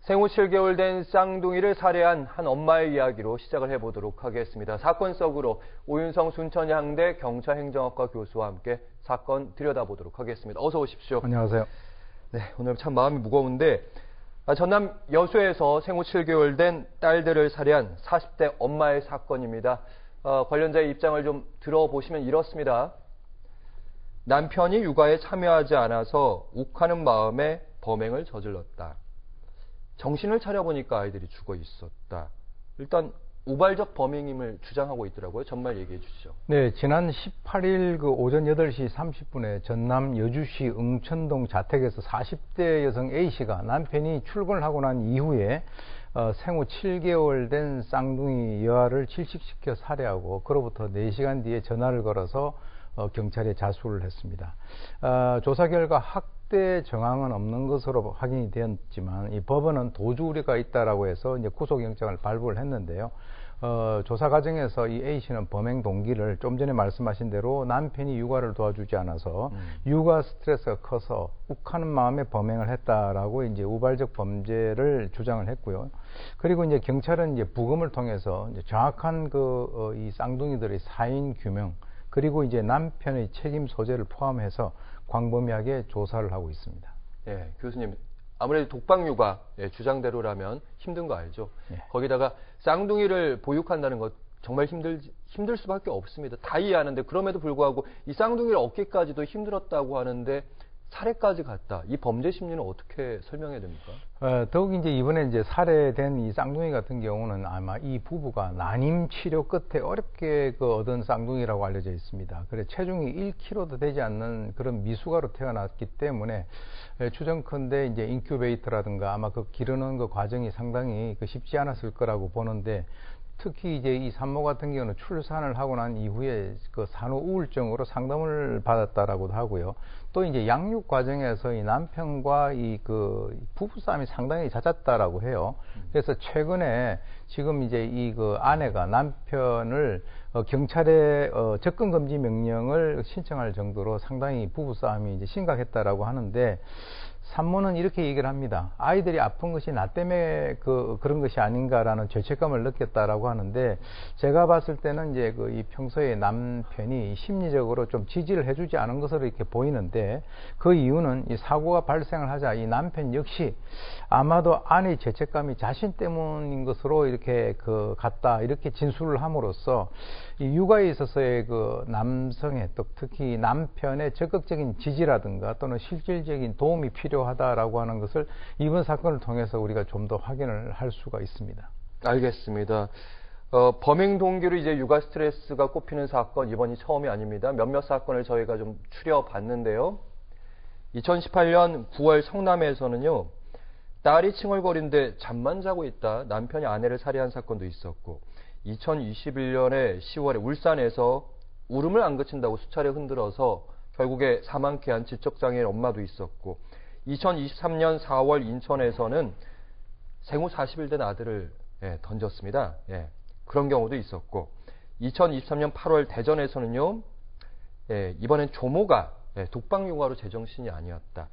생후 7개월 된 쌍둥이를 살해한 한 엄마의 이야기로 시작을 해보도록 하겠습니다. 사건 속으로 오윤성 순천향대 경찰행정학과 교수와 함께 사건 들여다보도록 하겠습니다. 어서 오십시오. 안녕하세요. 네, 오늘 참 마음이 무거운데 전남 여수에서 생후 7개월 된 딸들을 살해한 40대 엄마의 사건입니다. 관련자의 입장을 좀 들어보시면 이렇습니다. 남편이 육아에 참여하지 않아서 욱하는 마음에 범행을 저질렀다. 정신을 차려보니까 아이들이 죽어 있었다. 일단 우발적 범행임을 주장하고 있더라고요. 전말 얘기해 주시죠. 네, 지난 18일 오전 8시 30분에 전남 여주시 응천동 자택에서 40대 여성 A씨가 남편이 출근을 하고 난 이후에 생후 7개월 된 쌍둥이 여아를 질식시켜 살해하고 그로부터 4시간 뒤에 전화를 걸어서 경찰에 자수를 했습니다. 조사 결과 학대 정황은 없는 것으로 확인이 되었지만 이 법원은 도주 우려가 있다라고 해서 이제 구속영장을 발부를 했는데요. 조사 과정에서 이 A씨는 범행 동기를 좀 전에 말씀하신 대로 남편이 육아를 도와주지 않아서 육아 스트레스가 커서 욱하는 마음에 범행을 했다라고 이제 우발적 범죄를 주장을 했고요. 그리고 이제 경찰은 이제 부검을 통해서 이제 정확한 이 쌍둥이들의 사인 규명 그리고 이제 남편의 책임 소재를 포함해서 광범위하게 조사를 하고 있습니다. 예, 교수님. 아무래도 독박육아 주장대로라면 힘든 거 알죠? 예. 거기다가 쌍둥이를 보육한다는 것 정말 힘들 수밖에 없습니다. 다 이해하는데 그럼에도 불구하고 이 쌍둥이를 얻기까지도 힘들었다고 하는데 살해까지 갔다. 이 범죄 심리는 어떻게 설명해야 됩니까? 더욱 이제 이번에 이제 살해된 이 쌍둥이 같은 경우는 아마 이 부부가 난임 치료 끝에 어렵게 얻은 쌍둥이라고 알려져 있습니다. 그래 체중이 1kg도 되지 않는 그런 미숙아로 태어났기 때문에 추정컨대 이제 인큐베이터라든가 아마 그 기르는 그 과정이 상당히 쉽지 않았을 거라고 보는데. 특히 이제 이 산모 같은 경우는 출산을 하고 난 이후에 그 산후 우울증으로 상담을 받았다라고도 하고요. 또 이제 양육 과정에서 이 남편과 이 부부 싸움이 상당히 잦았다라고 해요. 그래서 최근에 지금 이제 이 아내가 남편을 경찰에 접근 금지 명령을 신청할 정도로 상당히 부부 싸움이 이제 심각했다라고 하는데. 산모는 이렇게 얘기를 합니다. 아이들이 아픈 것이 나 때문에 그런 것이 아닌가라는 죄책감을 느꼈다라고 하는데 제가 봤을 때는 이제 이 평소에 남편이 심리적으로 좀 지지를 해주지 않은 것으로 이렇게 보이는데 그 이유는 이 사고가 발생을 하자 이 남편 역시 아마도 아내의 죄책감이 자신 때문인 것으로 이렇게 같다 이렇게 진술을 함으로써 이 육아에 있어서의 남성의 또 특히 남편의 적극적인 지지라든가 또는 실질적인 도움이 필요하다라고 하는 것을 이번 사건을 통해서 우리가 좀 더 확인을 할 수가 있습니다. 알겠습니다. 범행 동기로 이제 육아 스트레스가 꼽히는 사건 이번이 처음이 아닙니다. 몇몇 사건을 저희가 좀 추려봤는데요. 2018년 9월 성남에서는요. 딸이 칭얼거리는데 잠만 자고 있다. 남편이 아내를 살해한 사건도 있었고 2021년에 10월에 울산에서 울음을 안 그친다고 수차례 흔들어서 결국에 사망케 한 지적장애인 엄마도 있었고 2023년 4월 인천에서는 생후 40일 된 아들을 던졌습니다. 그런 경우도 있었고 2023년 8월 대전에서는요. 이번엔 조모가 독박육아로 제정신이 아니었다.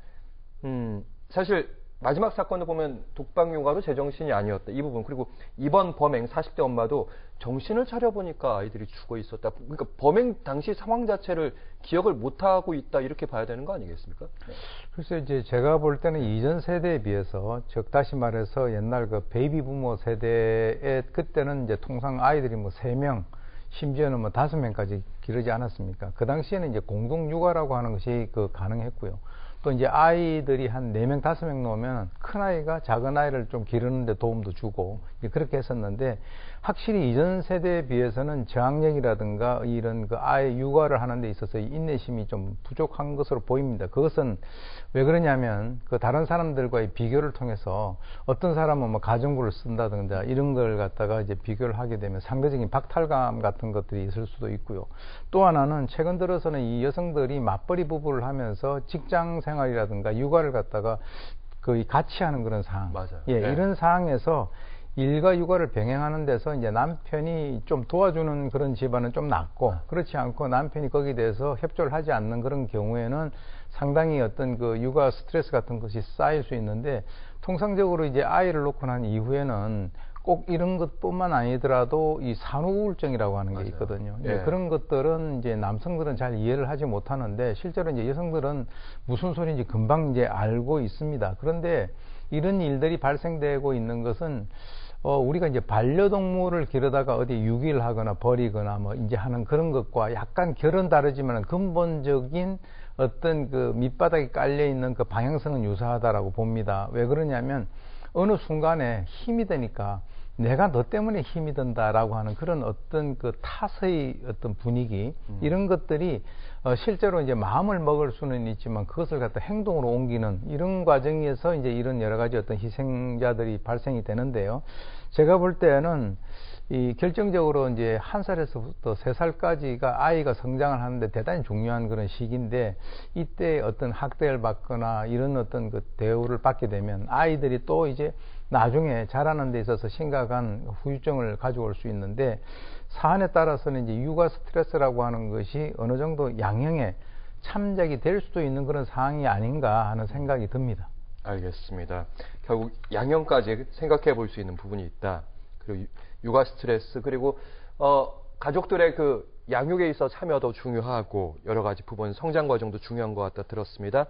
사실 마지막 사건을 보면 독박육아로 제정신이 아니었다. 이 부분. 그리고 이번 범행 40대 엄마도 정신을 차려보니까 아이들이 죽어 있었다. 그러니까 범행 당시 상황 자체를 기억을 못하고 있다. 이렇게 봐야 되는 거 아니겠습니까? 네. 글쎄 이제 제가 볼 때는 이전 세대에 비해서 즉 다시 말해서 옛날 베이비 부모 세대에 그때는 이제 통상 아이들이 3명 심지어는 5명까지 기르지 않았습니까? 그 당시에는 이제 공동 육아라고 하는 것이 가능했고요. 또 이제 아이들이 한 4명, 5명 놓으면 큰 아이가 작은 아이를 좀 기르는데 도움도 주고 그렇게 했었는데 확실히 이전 세대에 비해서는 저학력이라든가 이런 아이 육아를 하는 데 있어서 인내심이 좀 부족한 것으로 보입니다. 그것은 왜 그러냐면 다른 사람들과의 비교를 통해서 어떤 사람은 가정부를 쓴다든가 이런 걸 갖다가 이제 비교를 하게 되면 상대적인 박탈감 같은 것들이 있을 수도 있고요. 또 하나는 최근 들어서는 이 여성들이 맞벌이 부부를 하면서 직장 생활이라든가 육아를 갖다가 거의 같이 하는 그런 상황. 맞아요. 이런 상황에서 일과 육아를 병행하는 데서 이제 남편이 좀 도와주는 그런 집안은 좀 낫고 그렇지 않고 남편이 거기에 대해서 협조를 하지 않는 그런 경우에는 상당히 어떤 육아 스트레스 같은 것이 쌓일 수 있는데 통상적으로 이제 아이를 놓고 난 이후에는 꼭 이런 것뿐만 아니더라도 이 산후 우울증이라고 하는 게 맞아요. 있거든요. 예. 그런 것들은 이제 남성들은 잘 이해를 하지 못하는데 실제로 이제 여성들은 무슨 소리인지 금방 이제 알고 있습니다. 그런데 이런 일들이 발생되고 있는 것은 우리가 이제 반려동물을 기르다가 어디 유기를 하거나 버리거나 뭐 이제 하는 그런 것과 약간 결은 다르지만 근본적인 어떤 그 밑바닥에 깔려 있는 그 방향성은 유사하다라고 봅니다. 왜 그러냐면 어느 순간에 힘이 드니까 내가 너 때문에 힘이 든다라고 하는 그런 어떤 그 탓의 어떤 분위기 이런 것들이 실제로 이제 마음을 먹을 수는 있지만 그것을 갖다 행동으로 옮기는 이런 과정에서 이제 이런 여러 가지 어떤 희생자들이 발생이 되는데요. 제가 볼 때는 이 결정적으로 이제 1살에서부터 3살까지가 아이가 성장을 하는데 대단히 중요한 그런 시기인데 이때 어떤 학대를 받거나 이런 어떤 그 대우를 받게 되면 아이들이 또 이제 나중에 자라는 데 있어서 심각한 후유증을 가져올 수 있는데 사안에 따라서는 이제 육아 스트레스라고 하는 것이 어느 정도 양형에 참작이 될 수도 있는 그런 상황이 아닌가 하는 생각이 듭니다. 알겠습니다. 결국 양형까지 생각해 볼 수 있는 부분이 있다. 그리고 육아 스트레스 그리고 가족들의 그 양육에 있어 참여도 중요하고 여러 가지 부분 성장 과정도 중요한 것 같다 들었습니다.